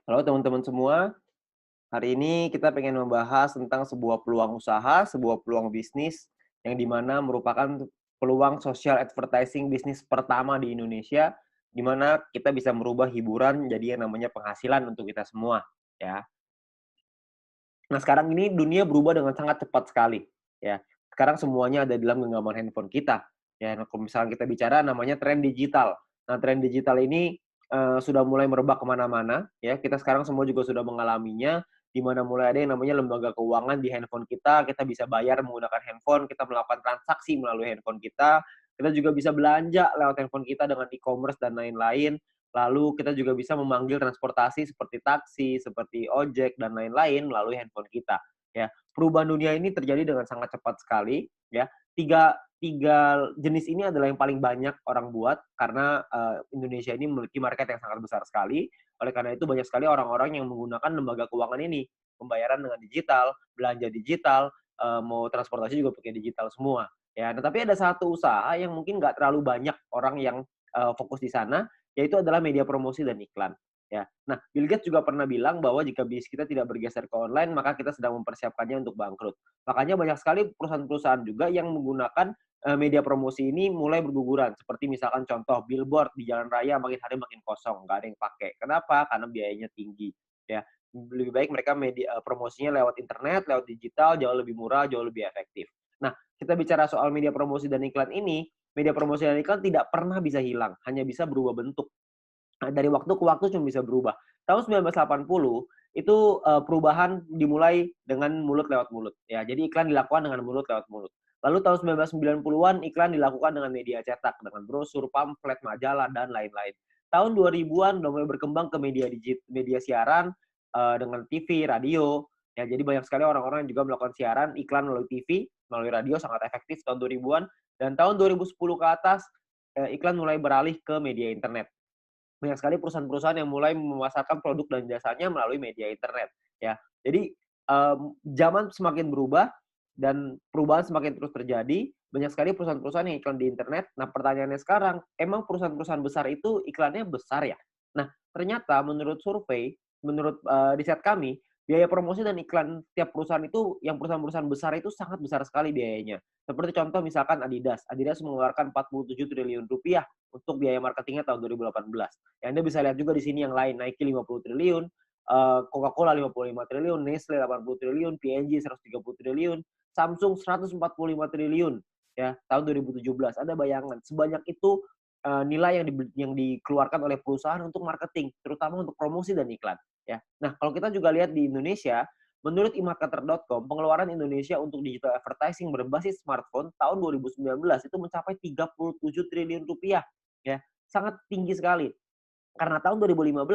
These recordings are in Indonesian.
Halo teman-teman semua, hari ini kita pengen membahas tentang sebuah peluang usaha, sebuah peluang bisnis yang dimana merupakan peluang social advertising bisnis pertama di Indonesia, di mana kita bisa merubah hiburan jadi yang namanya penghasilan untuk kita semua, ya. Nah, sekarang ini dunia berubah dengan sangat cepat sekali, ya. Sekarang semuanya ada dalam genggaman handphone kita, ya. Nah, kalau misalnya kita bicara namanya tren digital. Nah, tren digital ini, sudah mulai merebak kemana mana ya. Kita sekarang semua juga sudah mengalaminya, di mana mulai ada yang namanya lembaga keuangan di handphone kita bisa bayar menggunakan handphone, kita melakukan transaksi melalui handphone kita juga bisa belanja lewat handphone kita dengan e-commerce dan lain-lain. Lalu kita juga bisa memanggil transportasi seperti taksi, seperti ojek, dan lain-lain melalui handphone kita, ya. Perubahan dunia ini terjadi dengan sangat cepat sekali, ya. Tiga tiga jenis ini adalah yang paling banyak orang buat karena, Indonesia ini memiliki market yang sangat besar sekali. Oleh karena itu banyak sekali orang-orang yang menggunakan lembaga keuangan ini. Pembayaran dengan digital, belanja digital, mau transportasi juga pakai digital semua, ya. Nah, tapi ada satu usaha yang mungkin nggak terlalu banyak orang yang, fokus di sana, yaitu adalah media promosi dan iklan, ya. Nah, Bill Gates juga pernah bilang bahwa jika bisnis kita tidak bergeser ke online, maka kita sedang mempersiapkannya untuk bangkrut. Makanya banyak sekali perusahaan-perusahaan juga yang menggunakan, media promosi ini mulai berguguran. Seperti misalkan contoh billboard di jalan raya makin hari makin kosong, nggak ada yang pakai. Kenapa? Karena biayanya tinggi, ya. Lebih baik mereka promosinya lewat internet, lewat digital, jauh lebih murah, jauh lebih efektif. Nah, kita bicara soal media promosi dan iklan ini, media promosi dan iklan tidak pernah bisa hilang, hanya bisa berubah bentuk. Nah, dari waktu ke waktu cuma bisa berubah. Tahun 1980 itu, perubahan dimulai dengan mulut lewat mulut, ya. Jadi iklan dilakukan dengan mulut lewat mulut. Lalu tahun 1990-an iklan dilakukan dengan media cetak, dengan brosur, pamflet, majalah, dan lain-lain. Tahun 2000-an udah mulai berkembang ke media siaran, dengan TV, radio, ya. Jadi banyak sekali orang-orang yang juga melakukan siaran iklan melalui TV, melalui radio sangat efektif tahun 2000-an, dan tahun 2010 ke atas, iklan mulai beralih ke media internet. Banyak sekali perusahaan-perusahaan yang mulai memasarkan produk dan jasanya melalui media internet, ya. Jadi, zaman semakin berubah dan perubahan semakin terus terjadi, banyak sekali perusahaan-perusahaan yang iklan di internet. Nah, pertanyaannya sekarang, emang perusahaan-perusahaan besar itu iklannya besar ya? Nah, ternyata menurut survei, menurut, riset kami, biaya promosi dan iklan tiap perusahaan itu, yang perusahaan-perusahaan besar itu sangat besar sekali biayanya. Seperti contoh misalkan Adidas. Adidas mengeluarkan 47 triliun rupiah untuk biaya marketingnya tahun 2018. Ya, Anda bisa lihat juga di sini yang lain, Nike 50 triliun, Coca-Cola 55 triliun, Nestle 80 triliun, P&G 130 triliun, Samsung 145 triliun, ya, tahun 2017. Ada bayangan sebanyak itu, nilai yang dikeluarkan oleh perusahaan untuk marketing, terutama untuk promosi dan iklan, ya. Nah, kalau kita juga lihat di Indonesia, menurut emarketer.com, pengeluaran Indonesia untuk digital advertising berbasis smartphone tahun 2019 itu mencapai 37 triliun rupiah, ya. Sangat tinggi sekali. Karena tahun 2015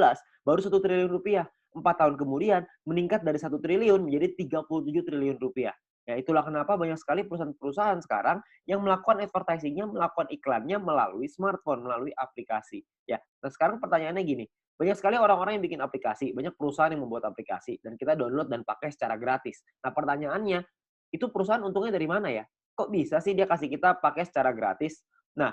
baru 1 triliun rupiah. 4 tahun kemudian meningkat dari 1 triliun menjadi 37 triliun rupiah. Ya, itulah kenapa banyak sekali perusahaan-perusahaan sekarang yang melakukan advertising-nya, melakukan iklannya melalui smartphone, melalui aplikasi. Ya, nah sekarang pertanyaannya gini, banyak sekali orang-orang yang bikin aplikasi, banyak perusahaan yang membuat aplikasi, dan kita download dan pakai secara gratis. Nah pertanyaannya, itu perusahaan untungnya dari mana ya? Kok bisa sih dia kasih kita pakai secara gratis? Nah,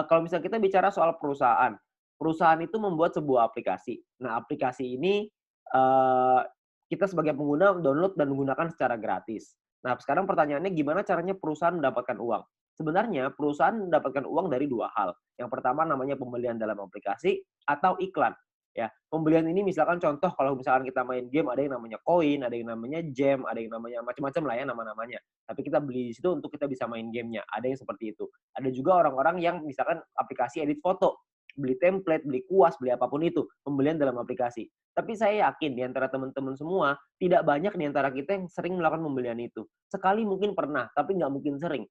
kalau misalnya kita bicara soal perusahaan, perusahaan itu membuat sebuah aplikasi. Nah, aplikasi ini, eee, kita sebagai pengguna download dan menggunakan secara gratis. Nah, sekarang pertanyaannya gimana caranya perusahaan mendapatkan uang? Sebenarnya perusahaan mendapatkan uang dari 2 hal. Yang pertama namanya pembelian dalam aplikasi atau iklan, ya. Pembelian ini misalkan contoh kalau misalkan kita main game ada yang namanya koin, ada yang namanya gem, ada yang namanya macam-macam lah ya nama-namanya. Tapi kita beli di situ untuk kita bisa main gamenya, ada yang seperti itu. Ada juga orang-orang yang misalkan aplikasi edit foto, beli template, beli kuas, beli apapun itu, pembelian dalam aplikasi. Tapi saya yakin di antara teman-teman semua, tidak banyak di antara kita yang sering melakukan pembelian itu. Sekali mungkin pernah, tapi nggak mungkin sering.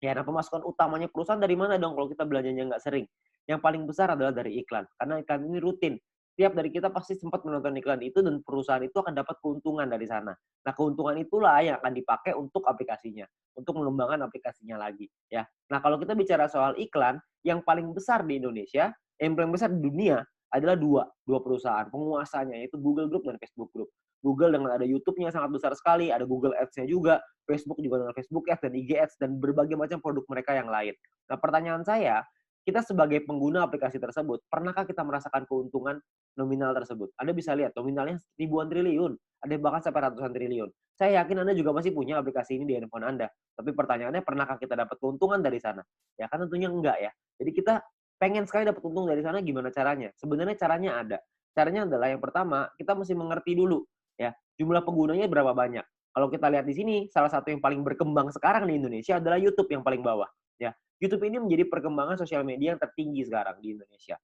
Ya, nah pemasukan utamanya perusahaan dari mana dong kalau kita belanjanya nggak sering? Yang paling besar adalah dari iklan, karena iklan ini rutin. Tiap dari kita pasti sempat menonton iklan itu dan perusahaan itu akan dapat keuntungan dari sana. Nah, keuntungan itulah yang akan dipakai untuk aplikasinya, untuk mengembangkan aplikasinya lagi, ya. Nah, kalau kita bicara soal iklan, yang paling besar di Indonesia, yang paling besar di dunia adalah dua perusahaan penguasanya, yaitu Google Group dan Facebook Group. Google dengan ada YouTube-nya sangat besar sekali, ada Google Ads-nya juga, Facebook juga dengan Facebook Ads dan IG Ads dan berbagai macam produk mereka yang lain. Nah, pertanyaan saya, kita sebagai pengguna aplikasi tersebut, pernahkah kita merasakan keuntungan nominal tersebut? Anda bisa lihat nominalnya ribuan triliun, ada yang bahkan sampai ratusan triliun. Saya yakin Anda juga pasti punya aplikasi ini di handphone Anda. Tapi pertanyaannya, pernahkah kita dapat keuntungan dari sana? Ya kan tentunya enggak ya. Jadi kita pengen sekali dapat untung dari sana, gimana caranya? Sebenarnya caranya ada. Caranya adalah yang pertama, kita mesti mengerti dulu ya, jumlah penggunanya berapa banyak. Kalau kita lihat di sini, salah satu yang paling berkembang sekarang di Indonesia adalah YouTube yang paling bawah. Ya, YouTube ini menjadi perkembangan sosial media yang tertinggi sekarang di Indonesia.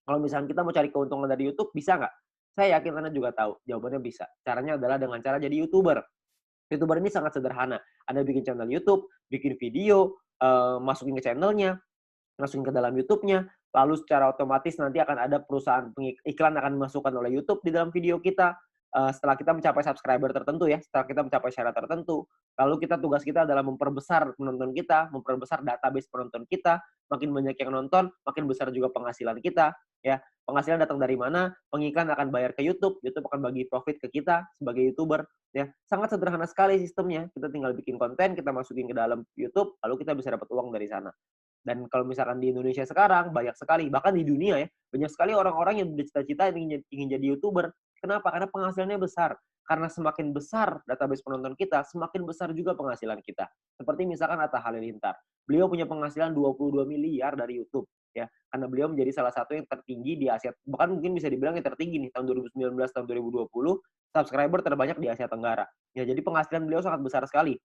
Kalau misalnya kita mau cari keuntungan dari YouTube, bisa nggak? Saya yakin Anda juga tahu, jawabannya bisa. Caranya adalah dengan cara jadi YouTuber. YouTuber ini sangat sederhana. Anda bikin channel YouTube, bikin video, masukin ke channelnya, masukin ke dalam YouTube-nya, lalu secara otomatis nanti akan ada perusahaan iklan akan dimasukkan oleh YouTube di dalam video kita. Setelah kita mencapai subscriber tertentu ya, setelah kita mencapai syarat tertentu, lalu tugas kita adalah memperbesar penonton kita, memperbesar database penonton kita, makin banyak yang nonton, makin besar juga penghasilan kita, ya. Penghasilan datang dari mana? Pengiklan akan bayar ke YouTube, YouTube akan bagi profit ke kita sebagai YouTuber, ya. Sangat sederhana sekali sistemnya. Kita tinggal bikin konten, kita masukin ke dalam YouTube, lalu kita bisa dapat uang dari sana. Dan kalau misalkan di Indonesia sekarang, banyak sekali, bahkan di dunia ya, banyak sekali orang-orang yang bercita-cita ingin jadi YouTuber. Kenapa? Karena penghasilannya besar. Karena semakin besar database penonton kita, semakin besar juga penghasilan kita. Seperti misalkan Atta Halilintar. Beliau punya penghasilan 22 miliar dari YouTube. Ya, karena beliau menjadi salah satu yang tertinggi di Asia, bahkan mungkin bisa dibilang yang tertinggi nih, tahun 2019, tahun 2020, subscriber terbanyak di Asia Tenggara. Ya, jadi penghasilan beliau sangat besar sekali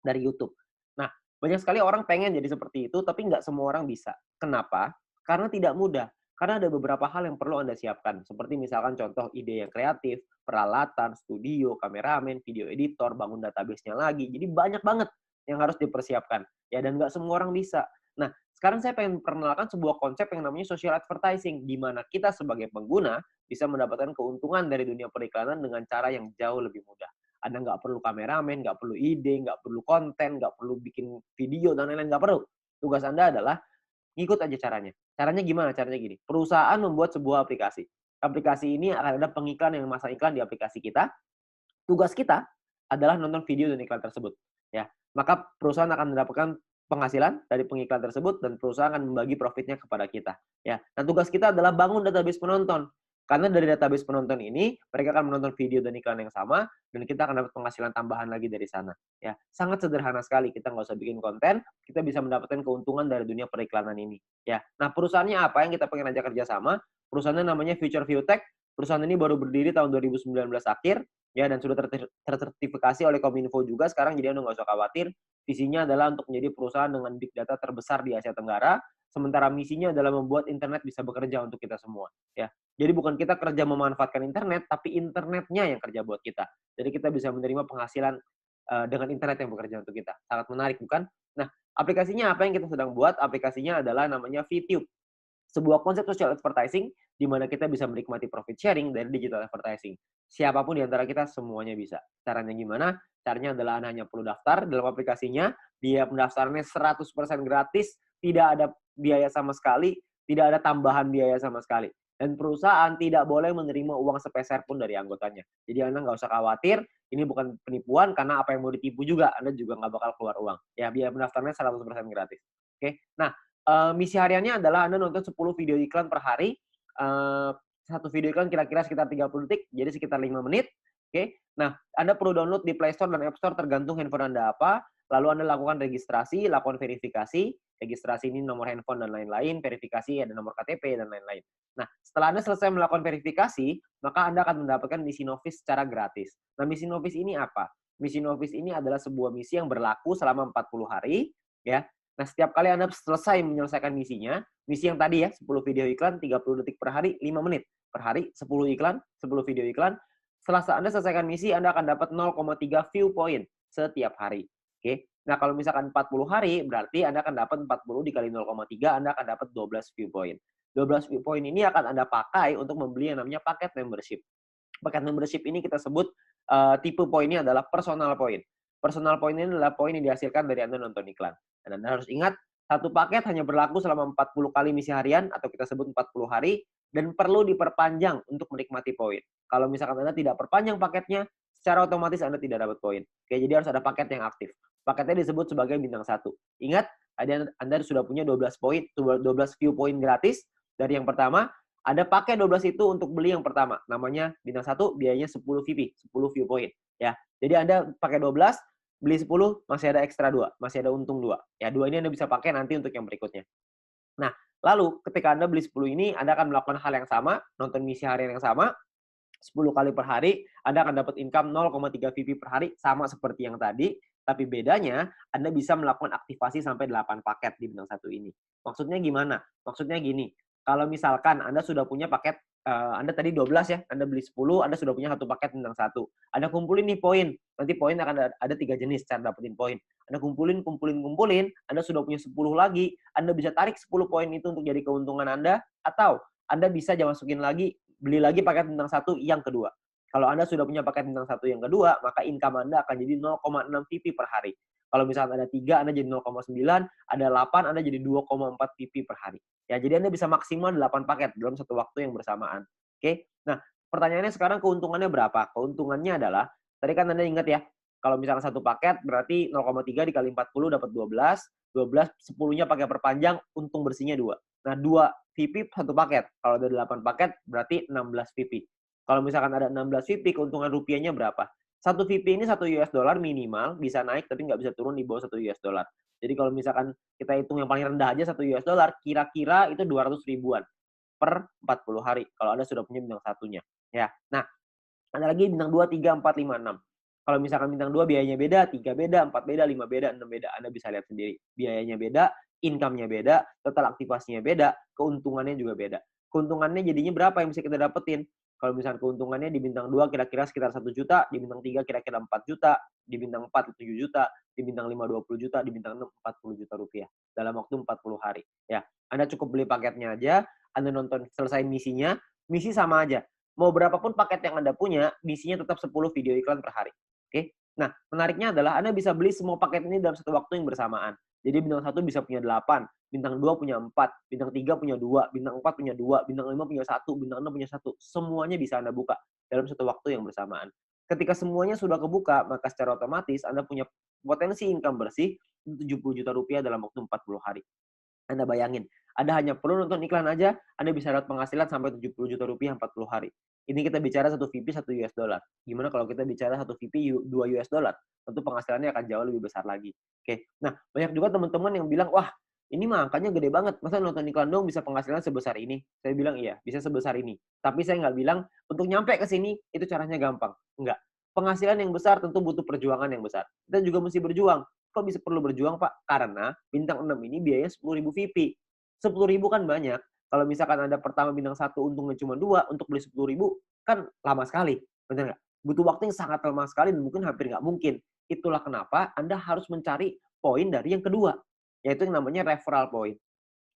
dari YouTube. Nah, banyak sekali orang pengen jadi seperti itu, tapi nggak semua orang bisa. Kenapa? Karena tidak mudah. Karena ada beberapa hal yang perlu Anda siapkan. Seperti misalkan contoh ide yang kreatif, peralatan, studio, kameramen, video editor, bangun database-nya lagi. Jadi banyak banget yang harus dipersiapkan. Ya, dan nggak semua orang bisa. Nah, sekarang saya pengen perkenalkan sebuah konsep yang namanya social advertising, di mana kita sebagai pengguna bisa mendapatkan keuntungan dari dunia periklanan dengan cara yang jauh lebih mudah. Anda nggak perlu kameramen, nggak perlu ide, nggak perlu konten, nggak perlu bikin video, dan lain-lain, nggak perlu. Tugas Anda adalah ngikut aja caranya. Caranya gimana? Caranya gini, perusahaan membuat sebuah aplikasi. Aplikasi ini akan ada pengiklan yang masang iklan di aplikasi kita. Tugas kita adalah nonton video dan iklan tersebut. Ya, maka perusahaan akan mendapatkan penghasilan dari pengiklan tersebut dan perusahaan akan membagi profitnya kepada kita. Ya, nah tugas kita adalah bangun database penonton. Karena dari database penonton ini, mereka akan menonton video dan iklan yang sama, dan kita akan dapat penghasilan tambahan lagi dari sana. Ya, sangat sederhana sekali. Kita nggak usah bikin konten, kita bisa mendapatkan keuntungan dari dunia periklanan ini. Ya, nah perusahaannya apa yang kita pengen ajak kerjasama? Perusahaannya namanya Future View Tech. Perusahaan ini baru berdiri tahun 2019 akhir, ya, dan sudah tersertifikasi oleh Kominfo juga sekarang, jadi Anda nggak usah khawatir. Visinya adalah untuk menjadi perusahaan dengan big data terbesar di Asia Tenggara, sementara misinya adalah membuat internet bisa bekerja untuk kita semua. Ya, jadi bukan kita kerja memanfaatkan internet, tapi internetnya yang kerja buat kita. Jadi kita bisa menerima penghasilan dengan internet yang bekerja untuk kita. Sangat menarik, bukan? Nah, aplikasinya apa yang kita sedang buat? Aplikasinya adalah namanya VTube. Sebuah konsep social advertising di mana kita bisa menikmati profit sharing dari digital advertising. Siapapun di antara kita semuanya bisa. Caranya gimana? Caranya adalah Anda hanya perlu daftar dalam aplikasinya, biaya pendaftarannya 100% gratis, tidak ada biaya sama sekali, tidak ada tambahan biaya sama sekali. Dan perusahaan tidak boleh menerima uang sepeser pun dari anggotanya. Jadi Anda nggak usah khawatir, ini bukan penipuan, karena apa yang mau ditipu juga, Anda juga nggak bakal keluar uang. Ya, biaya pendaftarannya 100% gratis. Oke, nah, misi hariannya adalah Anda nonton 10 video iklan per hari. Satu video iklan kira-kira sekitar 30 detik, jadi sekitar 5 menit. Oke. Nah, Anda perlu download di Play Store dan App Store tergantung handphone Anda apa. Lalu Anda lakukan registrasi, lakukan verifikasi. Registrasi ini nomor handphone dan lain-lain, verifikasi ada nomor KTP dan lain-lain. Nah, setelah Anda selesai melakukan verifikasi, maka Anda akan mendapatkan misi novis secara gratis. Nah, misi novis ini apa? Misi novis ini adalah sebuah misi yang berlaku selama 40 hari, ya. Nah, setiap kali Anda selesai menyelesaikan misinya, misi yang tadi ya, 10 video iklan, 30 detik per hari, 5 menit. Per hari, 10 iklan, 10 video iklan. Setelah Anda selesaikan misi, Anda akan dapat 0,3 view point setiap hari. Oke. Nah, kalau misalkan 40 hari, berarti Anda akan dapat 40 dikali 0,3, Anda akan dapat 12 view point. 12 view point ini akan Anda pakai untuk membeli yang namanya paket membership. Paket membership ini kita sebut tipe poinnya adalah personal point. Personal point ini adalah poin yang dihasilkan dari Anda nonton iklan. Dan Anda harus ingat, satu paket hanya berlaku selama 40 kali misi harian, atau kita sebut 40 hari, dan perlu diperpanjang untuk menikmati poin. Kalau misalkan Anda tidak perpanjang paketnya, secara otomatis Anda tidak dapat poin. Oke, jadi harus ada paket yang aktif. Paketnya disebut sebagai bintang 1. Ingat, Anda sudah punya 12 poin, 12 view point gratis dari yang pertama. Anda pakai 12 itu untuk beli yang pertama. Namanya bintang 1, biayanya 10 VP, 10 view point. Ya. Jadi Anda pakai 12, beli 10, masih ada ekstra 2, masih ada untung 2. Ya, 2 ini Anda bisa pakai nanti untuk yang berikutnya. Nah, lalu ketika Anda beli 10 ini, Anda akan melakukan hal yang sama, nonton misi harian yang sama, 10 kali per hari, Anda akan dapat income 0,3 VP per hari, sama seperti yang tadi, tapi bedanya Anda bisa melakukan aktivasi sampai 8 paket di bintang 1 ini. Maksudnya gimana? Maksudnya gini, kalau misalkan Anda sudah punya paket, Anda tadi 12 ya, Anda beli 10, Anda sudah punya 1 paket bintang 1. Anda kumpulin nih poin, nanti poin akan ada 3 jenis cara dapetin poin. Anda kumpulin, Anda sudah punya 10 lagi, Anda bisa tarik 10 poin itu untuk jadi keuntungan Anda, atau Anda bisa masukin lagi, beli lagi paket bintang 1 yang kedua. Kalau Anda sudah punya paket bintang 1 yang kedua, maka income Anda akan jadi 0,6 VP per hari. Kalau misalnya ada 3, Anda jadi 0,9, ada 8, Anda jadi 2,4 VP per hari. Ya, jadi Anda bisa maksimal 8 paket dalam satu waktu yang bersamaan. Oke? Nah, pertanyaannya sekarang keuntungannya berapa? Keuntungannya adalah, tadi kan Anda ingat ya, kalau misalnya satu paket berarti 0,3 dikali 40 dapat 12, 12 10-nya pakai perpanjang, untung bersihnya 2. Nah, 2 VP satu paket. Kalau ada 8 paket berarti 16 VP. Kalau misalkan ada 16 VP, keuntungan rupiahnya berapa? Satu VP ini 1 US dollar minimal, bisa naik tapi nggak bisa turun di bawah 1 US dollar. Jadi kalau misalkan kita hitung yang paling rendah aja 1 US dollar, kira-kira itu 200 ribuan per 40 hari kalau Anda sudah punya bintang satunya. Ya. Nah, ada lagi bintang 2, 3, 4, 5, 6. Kalau misalkan bintang 2 biayanya beda, 3 beda, 4 beda, 5 beda, 6 beda. Anda bisa lihat sendiri. Biayanya beda, income-nya beda, total aktivasinya beda, keuntungannya juga beda. Keuntungannya jadinya berapa yang bisa kita dapetin? Kalau misalkan keuntungannya di bintang 2 kira-kira sekitar 1 juta, di bintang 3 kira-kira 4 juta, di bintang 4 7 juta, di bintang 5 20 juta, di bintang 6 40 juta rupiah dalam waktu 40 hari. Ya, Anda cukup beli paketnya aja, Anda nonton selesai misinya, misi sama aja. Mau berapapun paket yang Anda punya, misinya tetap 10 video iklan per hari. Oke? Nah, menariknya adalah Anda bisa beli semua paket ini dalam satu waktu yang bersamaan. Jadi bintang 1 bisa punya 8, bintang 2 punya 4, bintang 3 punya 2, bintang 4 punya 2, bintang 5 punya 1, bintang 6 punya 1. Semuanya bisa Anda buka dalam satu waktu yang bersamaan. Ketika semuanya sudah kebuka, maka secara otomatis Anda punya potensi income bersih 70 juta rupiah dalam waktu 40 hari. Anda bayangin, Anda hanya perlu nonton iklan aja, Anda bisa dapat penghasilan sampai 70 juta rupiah 40 hari. Ini kita bicara 1 VP 1 US dollar. Gimana kalau kita bicara 1 VP 2 US dollar? Tentu penghasilannya akan jauh lebih besar lagi. Oke. Nah, banyak juga teman-teman yang bilang, "Wah, ini mah angkanya gede banget. Masa nonton iklan dong bisa penghasilan sebesar ini?" Saya bilang, "Iya, bisa sebesar ini." Tapi saya nggak bilang untuk nyampe ke sini itu caranya gampang. Enggak. Penghasilan yang besar tentu butuh perjuangan yang besar. Kita juga mesti berjuang. Kok bisa perlu berjuang, Pak? Karena bintang 6 ini biayanya 10.000 VP. 10.000 kan banyak. Kalau misalkan Anda pertama bintang 1 untungnya cuma 2, untuk beli 10.000 kan lama sekali. Benar nggak? Butuh waktu yang sangat lama sekali dan mungkin hampir nggak mungkin. Itulah kenapa Anda harus mencari poin dari yang kedua, yaitu yang namanya referral point.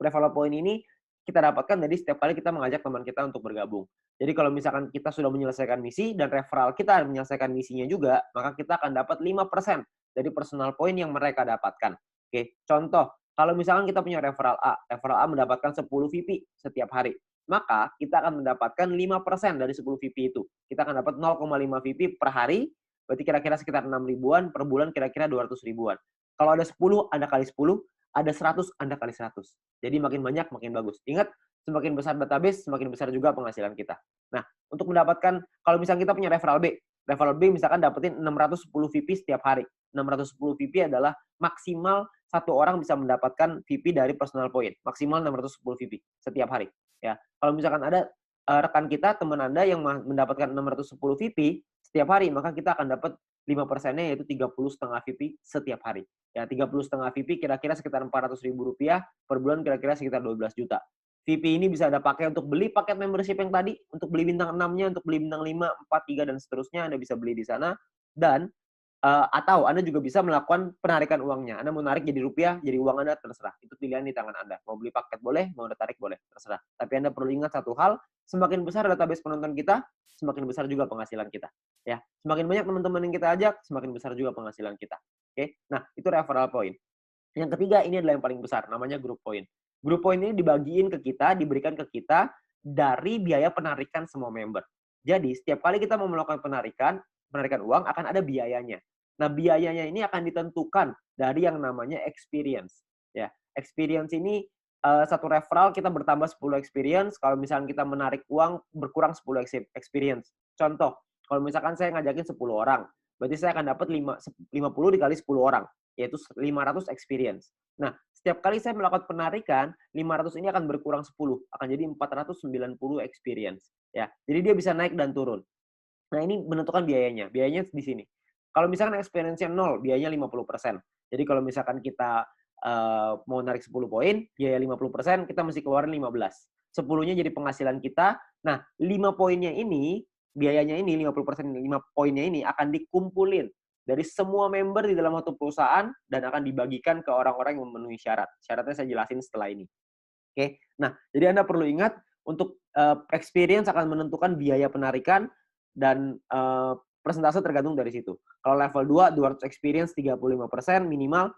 Referral point ini kita dapatkan dari setiap kali kita mengajak teman kita untuk bergabung. Jadi kalau misalkan kita sudah menyelesaikan misi dan referral kita menyelesaikan misinya juga, maka kita akan dapat 5% dari personal point yang mereka dapatkan. Oke, contoh, kalau misalkan kita punya referral A mendapatkan 10 VP setiap hari, maka kita akan mendapatkan 5% dari 10 VP itu. Kita akan dapat 0,5 VP per hari, berarti kira-kira sekitar 6 ribuan, per bulan kira-kira 200 ribuan. Kalau ada 10, Anda kali 10, ada 100, Anda kali 100. Jadi makin banyak, makin bagus. Ingat, semakin besar database, semakin besar juga penghasilan kita. Nah, untuk mendapatkan, kalau misalnya kita punya referral B misalkan dapetin 610 VP setiap hari. 610 VP adalah maksimal satu orang bisa mendapatkan VP dari personal point. Maksimal 610 VP setiap hari. Ya, kalau misalkan ada rekan kita, teman Anda yang mendapatkan 610 VP setiap hari, maka kita akan dapat 5%-nya yaitu 30,5 VP setiap hari. Ya, 30,5 VP kira-kira sekitar 400 ribu rupiah per bulan, kira-kira sekitar 12 juta. VP ini bisa Anda pakai untuk beli paket membership yang tadi, untuk beli bintang 6-nya, untuk beli bintang 5, 4, 3, dan seterusnya, Anda bisa beli di sana. Dan atau Anda juga bisa melakukan penarikan uangnya. Anda mau narik jadi rupiah, jadi uang Anda, terserah. Itu pilihan di tangan Anda. Mau beli paket boleh, mau Anda tarik boleh, terserah. Tapi Anda perlu ingat satu hal, semakin besar database penonton kita, semakin besar juga penghasilan kita. Ya, semakin banyak teman-teman yang kita ajak, semakin besar juga penghasilan kita. Oke, nah itu referral point. Yang ketiga, ini adalah yang paling besar, namanya group point. Group point ini dibagiin ke kita, diberikan ke kita dari biaya penarikan semua member. Jadi, setiap kali kita mau melakukan penarikan uang akan ada biayanya. Nah, biayanya ini akan ditentukan dari yang namanya experience. Ya, Experience ini satu referral kita bertambah 10 experience, kalau misalkan kita menarik uang berkurang 10 experience. Contoh, kalau misalkan saya ngajakin 10 orang, berarti saya akan dapat 50 dikali 10 orang, yaitu 500 experience. Nah, setiap kali saya melakukan penarikan, 500 ini akan berkurang 10, akan jadi 490 experience. Ya, jadi dia bisa naik dan turun. Nah, ini menentukan biayanya. Biayanya di sini. Kalau misalkan experience-nya 0, biayanya 50%. Jadi kalau misalkan kita mau narik 10 poin, biaya 50%, kita mesti keluarin 15. 10-nya jadi penghasilan kita. Nah, 5 poinnya ini, biayanya ini, 50%, 5 poinnya ini akan dikumpulin dari semua member di dalam satu perusahaan dan akan dibagikan ke orang-orang yang memenuhi syarat. Syaratnya saya jelasin setelah ini. Oke. Nah, jadi Anda perlu ingat untuk experience akan menentukan biaya penarikan dan persentase tergantung dari situ. Kalau level 2, 200 experience 35% minimal,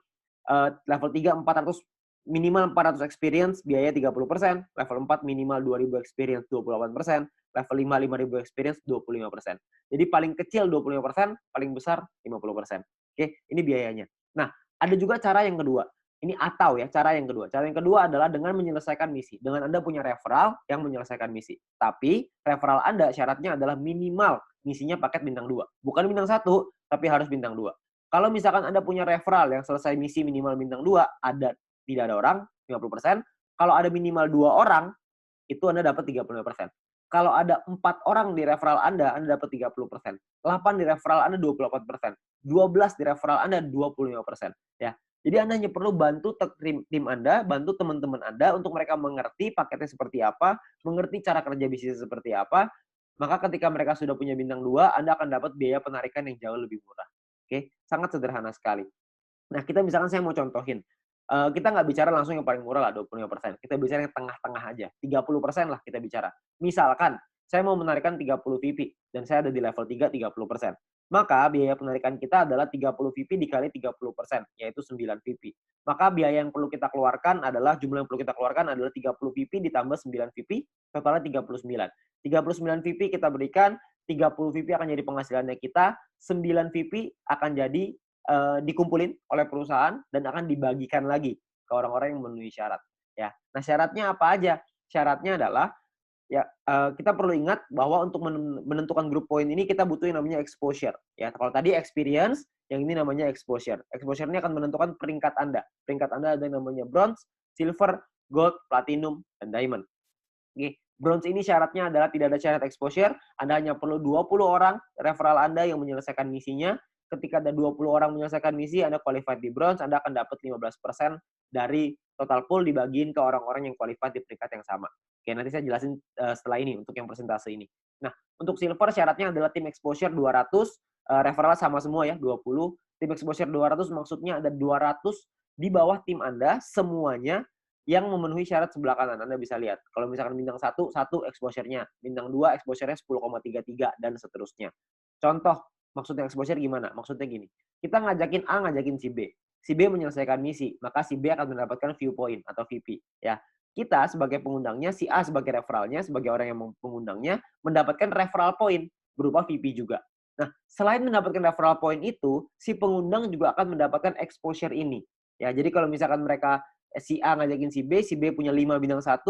level 3 400 minimal 400 experience biaya 30%, level 4 minimal 2000 experience 28%, level 5 5000 experience 25%. Jadi paling kecil 25%, paling besar 50%. Oke, ini biayanya. Nah, ada juga cara yang kedua. Ini atau ya, cara yang kedua. Cara yang kedua adalah dengan menyelesaikan misi. Dengan Anda punya referral yang menyelesaikan misi. Tapi referral Anda syaratnya adalah minimal misinya paket bintang 2. Bukan bintang 1, tapi harus bintang 2. Kalau misalkan Anda punya referral yang selesai misi minimal bintang 2, tidak ada orang, 50%. Kalau ada minimal 2 orang, itu Anda dapat 35%. Kalau ada 4 orang di referral Anda dapat 30%. 8 di referral Anda 28%. 12 di referral Anda 25%. Ya. Jadi Anda hanya perlu bantu tim Anda, bantu teman-teman Anda untuk mereka mengerti paketnya seperti apa, mengerti cara kerja bisnis seperti apa. Maka ketika mereka sudah punya bintang 2, Anda akan dapat biaya penarikan yang jauh lebih murah. Oke, sangat sederhana sekali. Nah, kita misalkan saya mau contohin. Kita nggak bicara langsung yang paling murah lah 25%. Kita bicara yang tengah-tengah aja. 30% lah kita bicara. Misalkan saya mau menarikan 30 VP dan saya ada di level 3 30%. Maka biaya penarikan kita adalah 30 VP dikali 30%, yaitu 9 VP. Maka biaya yang perlu kita keluarkan adalah jumlah yang perlu kita keluarkan adalah 30 VP ditambah 9 VP, totalnya 39. 39 VP kita berikan, 30 VP akan jadi penghasilannya kita, 9 VP akan jadi dikumpulin oleh perusahaan dan akan dibagikan lagi ke orang-orang yang memenuhi syarat. Ya, nah syaratnya apa aja? Syaratnya adalah ya kita perlu ingat bahwa untuk menentukan grup poin ini kita butuh yang namanya exposure. Ya, kalau tadi experience, yang ini namanya exposure. Exposure ini akan menentukan peringkat Anda. Peringkat Anda ada yang namanya bronze, silver, gold, platinum, dan diamond. Oke, bronze ini syaratnya adalah tidak ada syarat exposure. Anda hanya perlu 20 orang referral Anda yang menyelesaikan misinya. Ketika ada 20 orang menyelesaikan misi, Anda qualified di bronze, Anda akan dapat 15% dari total pool dibagiin ke orang-orang yang qualified di peringkat yang sama. Oke, nanti saya jelasin setelah ini untuk yang persentase ini. Nah, untuk silver syaratnya adalah tim exposure 200, referral sama semua ya, 20. Tim exposure 200 maksudnya ada 200 di bawah tim Anda semuanya yang memenuhi syarat sebelah kanan. Anda bisa lihat. Kalau misalkan bintang 1, 1 exposure-nya. Bintang 2, exposure-nya 10,33 dan seterusnya. Contoh, maksudnya exposure gimana? Maksudnya gini. Kita ngajakin A, ngajakin si B. Si B menyelesaikan misi, maka si B akan mendapatkan view point atau VP. Ya. Kita sebagai pengundangnya, si A sebagai referralnya, sebagai orang yang mengundangnya, mendapatkan referral point berupa VP juga. Nah, selain mendapatkan referral point itu, si pengundang juga akan mendapatkan exposure ini. Ya, jadi kalau misalkan mereka si A ngajakin si B punya 5 bintang 1,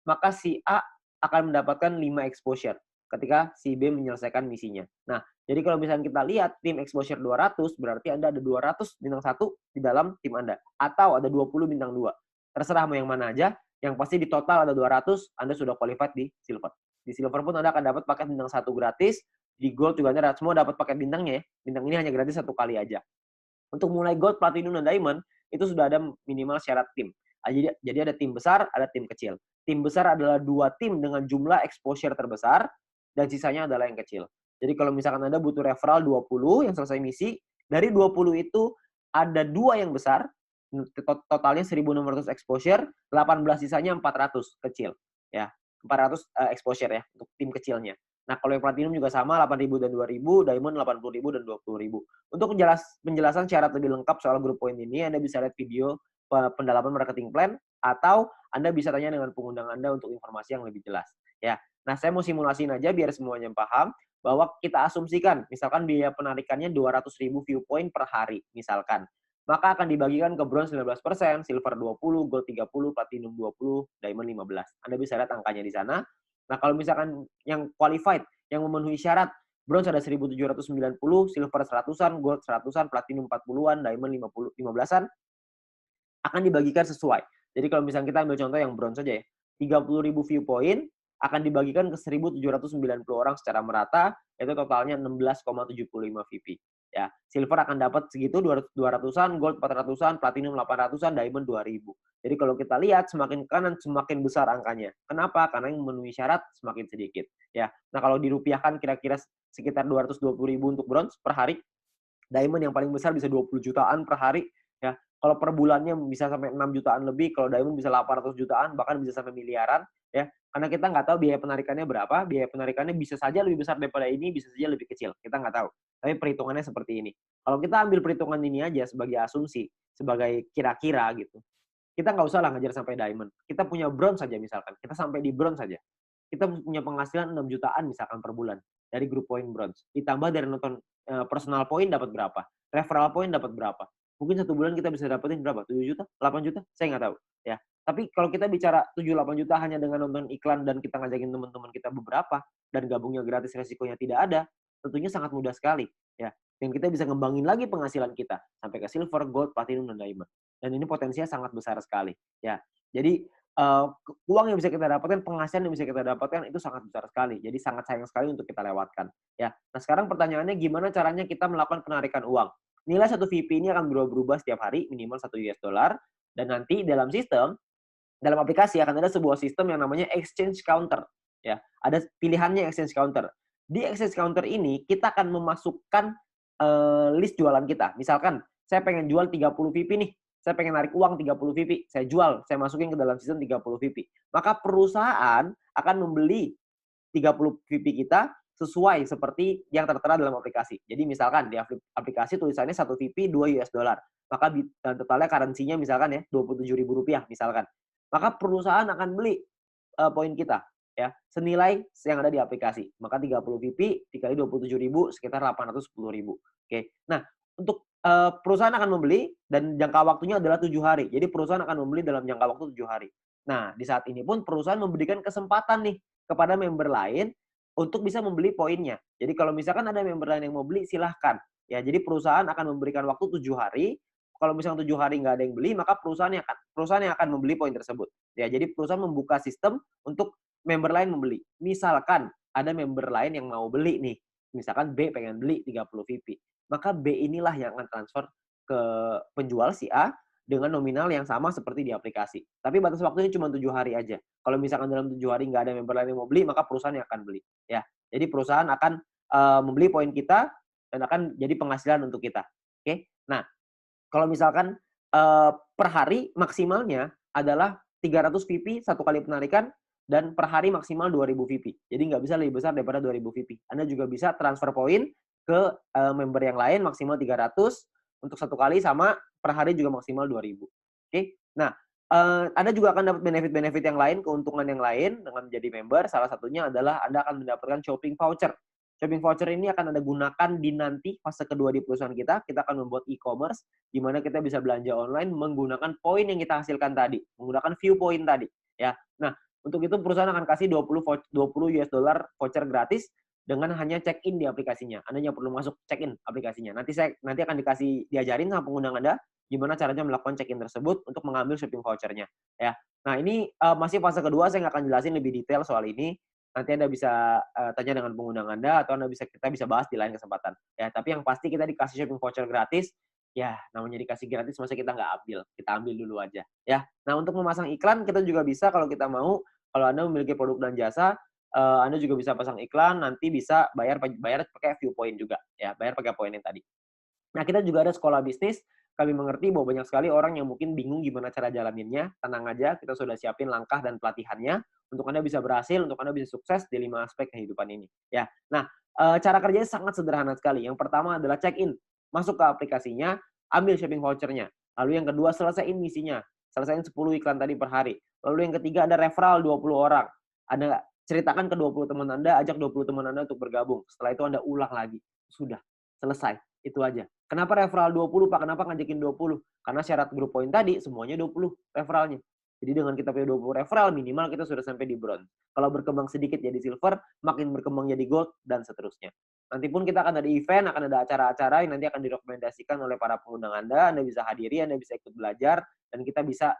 maka si A akan mendapatkan 5 exposure ketika si B menyelesaikan misinya. Nah, jadi kalau misalnya kita lihat tim exposure 200, berarti Anda ada 200 bintang 1 di dalam tim Anda. Atau ada 20 bintang 2. Terserah mau yang mana aja, yang pasti di total ada 200, Anda sudah qualified di silver. Di silver pun Anda akan dapat paket bintang 1 gratis, di gold juga Anda semua dapat paket bintangnya ya. Bintang ini hanya gratis 1 kali aja. Untuk mulai gold, platinum, dan diamond, itu sudah ada minimal syarat tim. Jadi ada tim besar, ada tim kecil. Tim besar adalah 2 tim dengan jumlah exposure terbesar, dan sisanya adalah yang kecil. Jadi kalau misalkan Anda butuh referral 20 yang selesai misi, dari 20 itu ada 2 yang besar, totalnya 1.600 exposure, 18 sisanya 400 kecil. Ya, 400 exposure ya, untuk tim kecilnya. Nah, kalau yang platinum juga sama, 8.000 dan 2.000, diamond 80.000 dan 20.000. Untuk penjelasan syarat lebih lengkap soal grup poin ini, Anda bisa lihat video pendalaman marketing plan, atau Anda bisa tanya dengan pengundang Anda untuk informasi yang lebih jelas. Ya, nah saya mau simulasiin aja biar semuanya paham, bahwa kita asumsikan, misalkan biaya penarikannya 200.000 view point per hari, misalkan. maka akan dibagikan ke bronze 19%, silver 20, gold 30, platinum 20, diamond 15. Anda bisa lihat angkanya di sana. Nah, kalau misalkan yang qualified, yang memenuhi syarat, bronze ada 1.790, silver 100-an, gold 100-an, platinum 40-an, diamond 15-an, akan dibagikan sesuai. Jadi kalau misalnya kita ambil contoh yang bronze saja ya, 30.000 viewpoint akan dibagikan ke 1.790 orang secara merata, itu totalnya 16,75 VP. Ya, silver akan dapat segitu 200-an, gold 400-an, platinum 800-an, diamond 2.000. Jadi kalau kita lihat semakin ke kanan semakin besar angkanya. Kenapa? Karena yang memenuhi syarat semakin sedikit. Ya, nah kalau dirupiahkan kira-kira sekitar 220.000 untuk bronze per hari, diamond yang paling besar bisa 20 jutaan per hari. Ya, kalau per bulannya bisa sampai 6 jutaan lebih, kalau diamond bisa 800 jutaan, bahkan bisa sampai miliaran. Ya, karena kita nggak tahu biaya penarikannya berapa, biaya penarikannya bisa saja lebih besar daripada ini, bisa saja lebih kecil, kita nggak tahu. Tapi perhitungannya seperti ini. Kalau kita ambil perhitungan ini aja sebagai asumsi, sebagai kira-kira gitu, kita nggak usah lah ngejar sampai diamond. Kita punya bronze saja misalkan, kita sampai di bronze saja. Kita punya penghasilan 6 jutaan misalkan per bulan dari grup poin bronze. Ditambah dari nonton personal point dapat berapa, referral point dapat berapa. Mungkin satu bulan kita bisa dapetin berapa? 7 juta? 8 juta? Saya nggak tahu. Ya. Tapi kalau kita bicara 7-8 juta hanya dengan nonton iklan dan kita ngajakin teman-teman kita beberapa, dan gabungnya gratis resikonya tidak ada, tentunya sangat mudah sekali. Ya. Dan kita bisa ngembangin lagi penghasilan kita sampai ke silver, gold, platinum, dan diamond. Dan ini potensinya sangat besar sekali. Ya. Jadi uang yang bisa kita dapatkan, penghasilan yang bisa kita dapatkan itu sangat besar sekali. Jadi sangat sayang sekali untuk kita lewatkan. Ya. Nah sekarang pertanyaannya gimana caranya kita melakukan penarikan uang? Nilai satu VP ini akan berubah-ubah setiap hari, minimal 1 US dollar. Dan nanti dalam sistem, dalam aplikasi akan ada sebuah sistem yang namanya exchange counter. Ya, ada pilihannya exchange counter. Di exchange counter ini kita akan memasukkan list jualan kita. Misalkan saya pengen jual 30 VP nih. Saya pengen narik uang 30 VP. Saya jual, saya masukin ke dalam sistem 30 VP. Maka perusahaan akan membeli 30 VP kita sesuai seperti yang tertera dalam aplikasi. Jadi misalkan di aplikasi tulisannya 1 VP 2 US dollar. Maka totalnya currency-nya misalkan ya Rp27.000 misalkan. Maka perusahaan akan beli poin kita ya senilai yang ada di aplikasi. Maka 30 VP dikali 27.000 sekitar 810.000. Oke. Nah, untuk perusahaan akan membeli dan jangka waktunya adalah 7 hari. Jadi perusahaan akan membeli dalam jangka waktu 7 hari. Nah, di saat ini pun perusahaan memberikan kesempatan nih kepada member lain untuk bisa membeli poinnya. Jadi kalau misalkan ada member lain yang mau beli, silahkan. Ya, jadi perusahaan akan memberikan waktu 7 hari. Kalau misalnya 7 hari nggak ada yang beli, maka perusahaan yang akan membeli poin tersebut. Ya, jadi perusahaan membuka sistem untuk member lain membeli. Misalkan ada member lain yang mau beli nih. Misalkan B pengen beli 30 VP. Maka B inilah yang akan transfer ke penjual si A dengan nominal yang sama seperti di aplikasi. Tapi batas waktunya cuma 7 hari aja. Kalau misalkan dalam 7 hari nggak ada member lain yang mau beli, maka perusahaan yang akan beli. Ya, jadi perusahaan akan membeli poin kita dan akan jadi penghasilan untuk kita. Oke, nah kalau misalkan per hari maksimalnya adalah 300 VP satu kali penarikan dan per hari maksimal 2.000 VP. Jadi nggak bisa lebih besar daripada 2.000 VP. Anda juga bisa transfer poin ke member yang lain maksimal 300 untuk satu kali sama per hari juga maksimal 2.000. Oke. Nah, Anda juga akan dapat benefit-benefit yang lain, keuntungan yang lain dengan menjadi member. Salah satunya adalah Anda akan mendapatkan shopping voucher. Shopping voucher ini akan Anda gunakan di nanti fase kedua di perusahaan kita. Kita akan membuat e-commerce di mana kita bisa belanja online menggunakan poin yang kita hasilkan tadi, menggunakan view point tadi, ya. Nah, untuk itu perusahaan akan kasih 20 US dollar voucher gratis dengan hanya check-in di aplikasinya. Anda hanya perlu masuk check-in aplikasinya. Nanti akan diajarin sama pengguna Anda gimana caranya melakukan check-in tersebut untuk mengambil shopping vouchernya. Ya. Nah, ini masih fase kedua, saya nggak akan jelasin lebih detail soal ini. Nanti Anda bisa tanya dengan pengguna Anda atau kita bisa bahas di lain kesempatan. Ya, tapi yang pasti kita dikasih shopping voucher gratis. Ya, namanya dikasih gratis masa kita nggak ambil. Kita ambil dulu aja. Ya. Nah, untuk memasang iklan kita juga bisa kalau kita mau. Kalau Anda memiliki produk dan jasa, Anda juga bisa pasang iklan, nanti bisa bayar pakai view point juga, ya, bayar pakai poin yang tadi. Nah, kita juga ada sekolah bisnis. Kami mengerti bahwa banyak sekali orang yang mungkin bingung gimana cara jalaninnya. Tenang aja, kita sudah siapin langkah dan pelatihannya untuk Anda bisa berhasil, untuk Anda bisa sukses di 5 aspek kehidupan ini. Ya, nah cara kerjanya sangat sederhana sekali. Yang pertama adalah check-in, masuk ke aplikasinya, ambil shopping voucher-nya. Lalu yang kedua selesaiin misinya, selesaiin 10 iklan tadi per hari. Lalu yang ketiga ada referral 20 orang. Anda ceritakan ke 20 teman Anda, ajak 20 teman Anda untuk bergabung. Setelah itu Anda ulang lagi. Sudah, selesai. Itu aja. Kenapa referral 20, Pak? Kenapa ngajakin 20? Karena syarat grup poin tadi semuanya 20 referralnya. Jadi dengan kita punya 20 referral, minimal kita sudah sampai di bronze. Kalau berkembang sedikit jadi silver, makin berkembang jadi gold, dan seterusnya. Nanti pun kita akan ada event, akan ada acara-acara yang nanti akan direkomendasikan oleh para pengundang Anda bisa hadiri, Anda bisa ikut belajar, dan kita bisa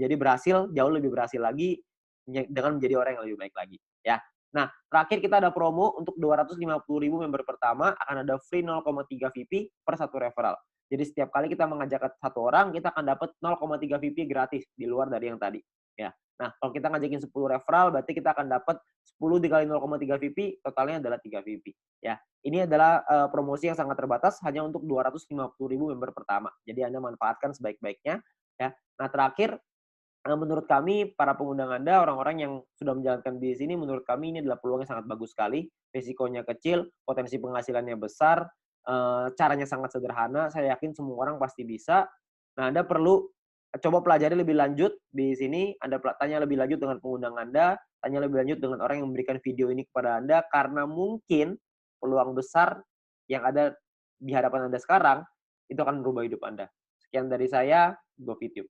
jadi berhasil, jauh lebih berhasil lagi dengan menjadi orang yang lebih baik lagi. Ya. Nah, terakhir kita ada promo untuk 250.000 member pertama, akan ada free 0,3 VP per satu referral. Jadi setiap kali kita mengajak satu orang, kita akan dapat 0,3 VP gratis di luar dari yang tadi. Ya. Nah, kalau kita ngajakin 10 referral, berarti kita akan dapat 10 dikali 0,3 VP, totalnya adalah 3 VP. Ya. Ini adalah promosi yang sangat terbatas, hanya untuk 250.000 member pertama. Jadi Anda manfaatkan sebaik-baiknya. Ya. Nah, terakhir, menurut kami, para pengundang Anda, orang-orang yang sudah menjalankan bisnis ini, menurut kami ini adalah peluang yang sangat bagus sekali. Risikonya kecil, potensi penghasilannya besar, caranya sangat sederhana. Saya yakin semua orang pasti bisa. Nah, Anda perlu coba pelajari lebih lanjut di sini. Anda tanya lebih lanjut dengan pengundang Anda, tanya lebih lanjut dengan orang yang memberikan video ini kepada Anda, karena mungkin peluang besar yang ada di hadapan Anda sekarang, itu akan merubah hidup Anda. Sekian dari saya, Go Fit You.